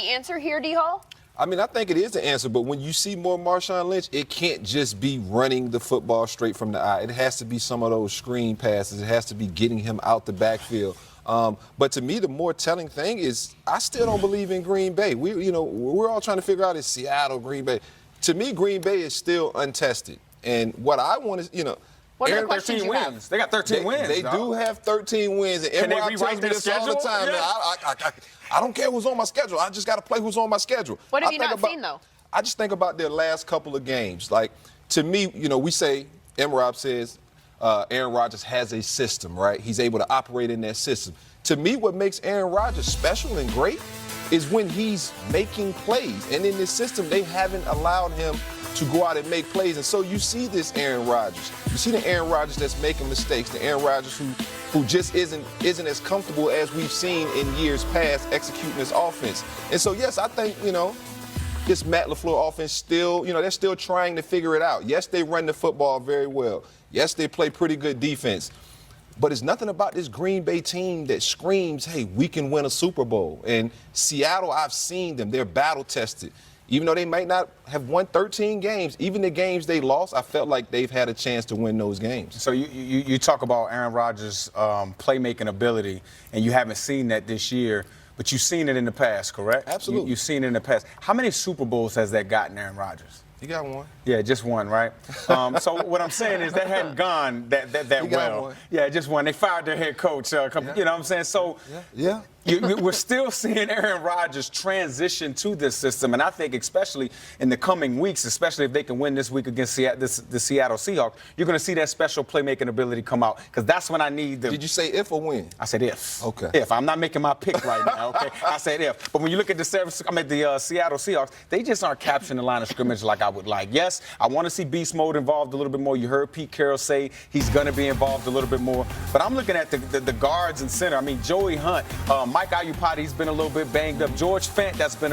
the answer here, D. Hall? I mean, I think it is the answer, but when you see more Marshawn Lynch, it can't just be running the football straight from the eye. It has to be some of those screen passes. It has to be getting him out the backfield. But to me, the more telling thing is I still don't believe in Green Bay. We're all trying to figure out is Seattle, Green Bay. To me, Green Bay is still untested. And what I want is, What are the questions you have? They got 13 wins. They do have 13 wins. And everyone tells me this all the time. Yeah. I don't care who's on my schedule. I just got to play who's on my schedule. What have you not seen, though? I just think about their last couple of games. Like, to me, we say, M-Rob says, Aaron Rodgers has a system, right? He's able to operate in that system. To me, what makes Aaron Rodgers special and great is when he's making plays. And in this system, they haven't allowed him to go out and make plays. And so you see this Aaron Rodgers. You see the Aaron Rodgers that's making mistakes, the Aaron Rodgers who just isn't as comfortable as we've seen in years past executing this offense. And so, yes, I think, this Matt LaFleur offense still, they're still trying to figure it out. Yes, they run the football very well. Yes, they play pretty good defense. But it's nothing about this Green Bay team that screams, hey, we can win a Super Bowl. And Seattle, I've seen them. They're battle-tested. Even though they might not have won 13 games, even the games they lost, I felt like they've had a chance to win those games. So you talk about Aaron Rodgers' playmaking ability, and you haven't seen that this year, but you've seen it in the past, correct? Absolutely. You've seen it in the past. How many Super Bowls has that gotten Aaron Rodgers? He got one. Yeah, just one, right? So what I'm saying is that hadn't gone that well. One. Yeah, just one. They fired their head coach. You know what I'm saying? So yeah. We're still seeing Aaron Rodgers transition to this system, and I think especially in the coming weeks, especially if they can win this week against the Seattle Seahawks, you're going to see that special playmaking ability come out, because that's when I need the. Did you say if or when? I said if. Okay. If. I'm not making my pick right now, okay? I said if. But when you look at the Seattle Seahawks, they just aren't capturing the line of scrimmage like I would like. Yes, I want to see beast mode involved a little bit more. You heard Pete Carroll say he's going to be involved a little bit more. But I'm looking at the guards and center. I mean, Joey Hunt, Mike Iupati's been a little bit banged up. George Fant, that's been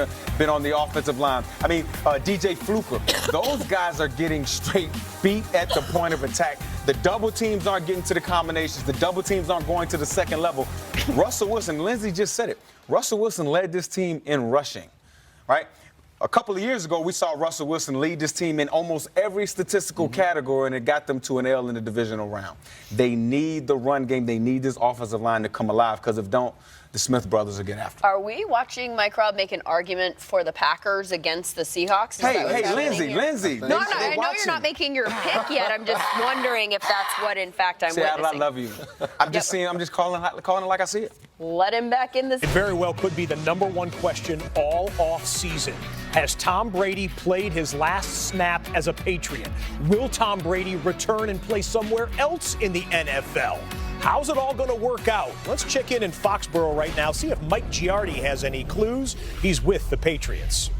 on the offensive line. I mean, DJ Fluker. Those guys are getting straight beat at the point of attack. The double teams aren't getting to the combinations. The double teams aren't going to the second level. Russell Wilson, Lindsey just said it. Russell Wilson led this team in rushing, right? A couple of years ago, we saw Russell Wilson lead this team in almost every statistical category, and it got them to an L in the divisional round. They need the run game. They need this offensive line to come alive, because if don't, the Smith brothers will get after. Are we watching Mike Robb make an argument for the Packers against the Seahawks? Hey, Lindsey. No, I know you're not making your pick yet. I'm just wondering if that's what, in fact, I'm Seattle, witnessing. I love you. I'm just calling it like I see it. Let him back in this. It very well could be the number one question all off season. Has Tom Brady played his last snap as a Patriot? Will Tom Brady return and play somewhere else in the NFL? How's it all going to work out? Let's check in Foxborough right now, see if Mike Giardi has any clues. He's with the Patriots.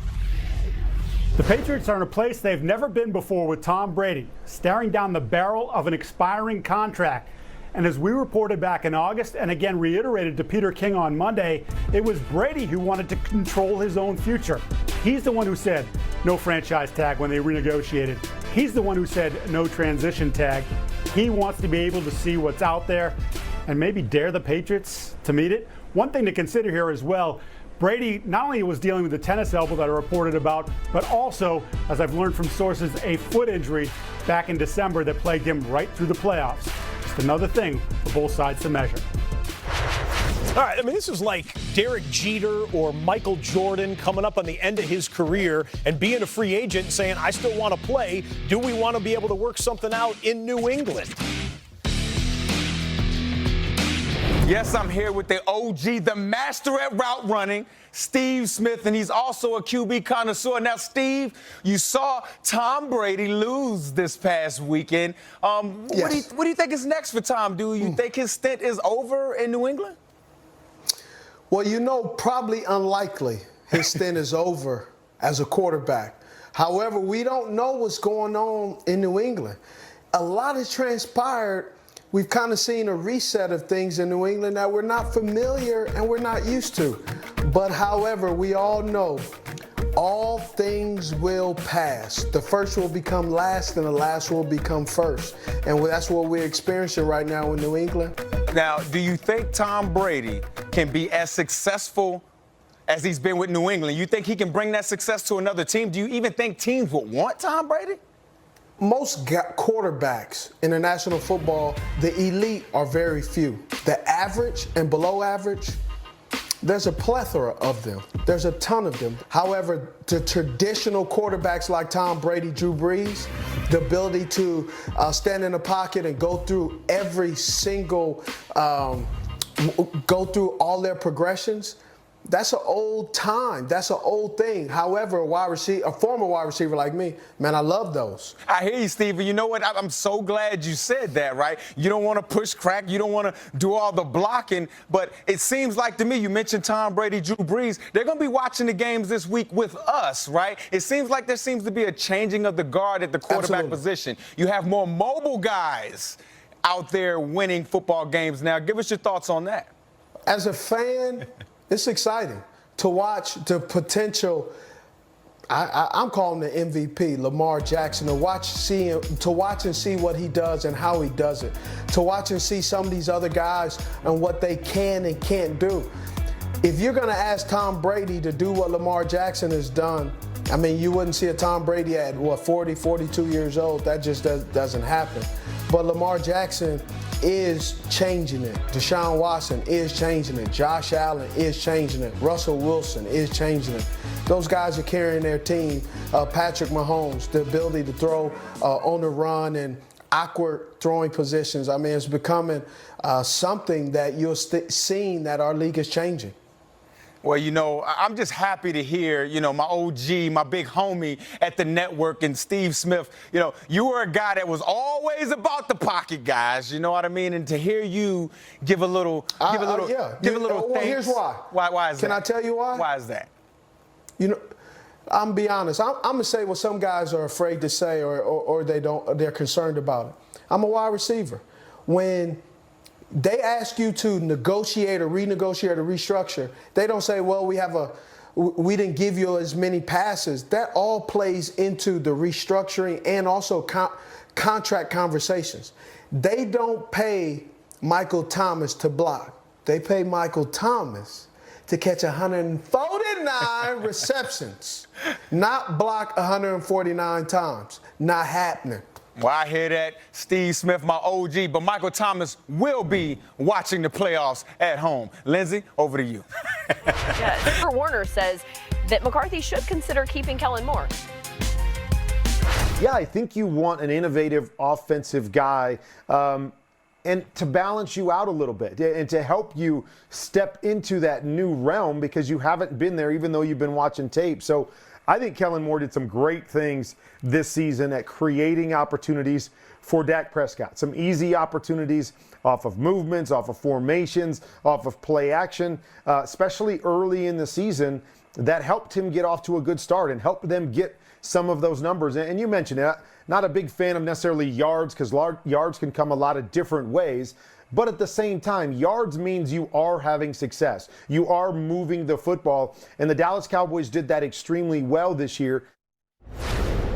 The Patriots are in a place they've never been before with Tom Brady, staring down the barrel of an expiring contract. And as we reported back in August, and again reiterated to Peter King on Monday, it was Brady who wanted to control his own future. He's the one who said no franchise tag when they renegotiated. He's the one who said no transition tag. He wants to be able to see what's out there and maybe dare the Patriots to meet it. One thing to consider here as well, Brady not only was dealing with the tennis elbow that I reported about, but also, as I've learned from sources, a foot injury back in December that plagued him right through the playoffs. Just another thing for both sides to measure. All right, I mean, this is like Derek Jeter or Michael Jordan coming up on the end of his career and being a free agent and saying, I still want to play. Do we want to be able to work something out in New England? Yes, I'm here with the OG, the master at route running, Steve Smith, and he's also a QB connoisseur. Now, Steve, you saw Tom Brady lose this past weekend. Yes. What do you think is next for Tom? Do you think his stint is over in New England? Well, probably unlikely his stint is over as a quarterback. However, we don't know what's going on in New England. A lot has transpired. We've kind of seen a reset of things in New England that we're not familiar and we're not used to. But however, we all know all things will pass. The first will become last and the last will become first. And that's what we're experiencing right now in New England. Now, do you think Tom Brady can be as successful as he's been with New England. You think he can bring that success to another team? Do you even think teams would want Tom Brady? Most quarterbacks in the National Football, the elite are very few. The average and below average, there's a plethora of them. There's a ton of them. However, the traditional quarterbacks like Tom Brady, Drew Brees, the ability to stand in the pocket and go through every single, go through all their progressions, that's an old time. That's an old thing. However, a former wide receiver like me, man, I love those. I hear you, Steve. You know what? I'm so glad you said that, right? You don't want to push crack. You don't want to do all the blocking. But it seems like to me, you mentioned Tom Brady, Drew Brees. They're going to be watching the games this week with us, right? It seems like there seems to be a changing of the guard at the quarterback position. You have more mobile guys out there winning football games now. Give us your thoughts on that. As a fan, it's exciting to watch the potential. I'm calling the MVP, Lamar Jackson, to watch and see what he does and how he does it. To watch and see some of these other guys and what they can and can't do. If you're going to ask Tom Brady to do what Lamar Jackson has done, I mean, you wouldn't see a Tom Brady at, 40, 42 years old. That just doesn't happen. But Lamar Jackson is changing it. Deshaun Watson is changing it. Josh Allen is changing it. Russell Wilson is changing it. Those guys are carrying their team. Patrick Mahomes, the ability to throw on the run and awkward throwing positions. I mean, it's becoming something that you're seeing that our league is changing. Well, you know, I'm just happy to hear, you know, my OG, my big homie at the network, and Steve Smith, you know, you were a guy that was always about the pocket, guys. You know what I mean? And to hear you give a little well, thanks. Here's why. Why is that? Can I tell you why? Why is that? You know, I'm be honest. I'm gonna say what some guys are afraid to say, or they're concerned about it. I'm a wide receiver. When they ask you to negotiate or renegotiate or restructure, they don't say, well, we didn't give you as many passes. That all plays into the restructuring and also contract conversations. They don't pay Michael Thomas to block. They pay Michael Thomas to catch 149 receptions, not block 149 times. Not happening. Well, I hear that. Steve Smith, my OG, but Michael Thomas will be watching the playoffs at home. Lindsay, over to you. Yeah, Warner says that McCarthy should consider keeping Kellen Moore. Yeah, I think you want an innovative offensive guy and to balance you out a little bit and to help you step into that new realm because you haven't been there even though you've been watching tape. So I think Kellen Moore did some great things this season at creating opportunities for Dak Prescott. Some easy opportunities off of movements, off of formations, off of play action, especially early in the season, that helped him get off to a good start and helped them get some of those numbers. And you mentioned it, not a big fan of necessarily yards because yards can come a lot of different ways. But at the same time, yards means you are having success. You are moving the football. And the Dallas Cowboys did that extremely well this year.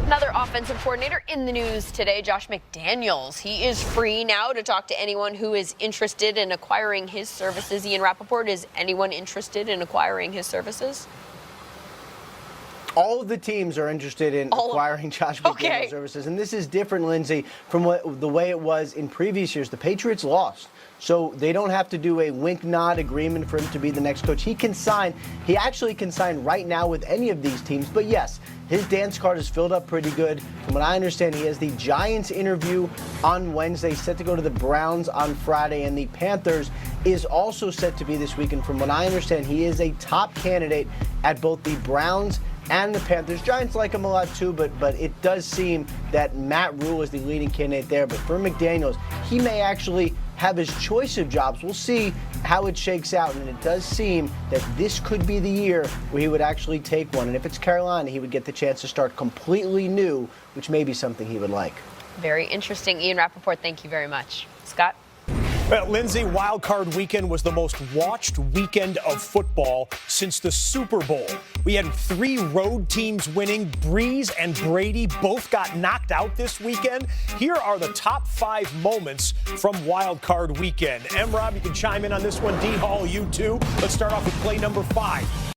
Another offensive coordinator in the news today, Josh McDaniels. He is free now to talk to anyone who is interested in acquiring his services. Ian Rappaport, is anyone interested in acquiring his services? All of the teams are interested in acquiring Josh McDaniels' services. And this is different, Lindsay, from the way it was in previous years. The Patriots lost. So they don't have to do a wink-nod agreement for him to be the next coach. He actually can sign right now with any of these teams. But yes, his dance card is filled up pretty good. From what I understand, he has the Giants interview on Wednesday, set to go to the Browns on Friday, and the Panthers is also set to be this weekend. From what I understand, he is a top candidate at both the Browns and the Panthers. Giants like him a lot too, but it does seem that Matt Rule is the leading candidate there. But for McDaniels, he may actually have his choice of jobs. We'll see how it shakes out, and it does seem that this could be the year where he would actually take one. And if it's Carolina, he would get the chance to start completely new, which may be something he would like. Very interesting. Ian Rappaport, thank you very much. Scott? Well, Lindsay, Wildcard Weekend was the most watched weekend of football since the Super Bowl. We had 3 road teams winning. Breeze and Brady both got knocked out this weekend. Here are the top 5 moments from Wildcard Weekend. M-Rob, you can chime in on this one. D-Hall, you too. Let's start off with play number 5.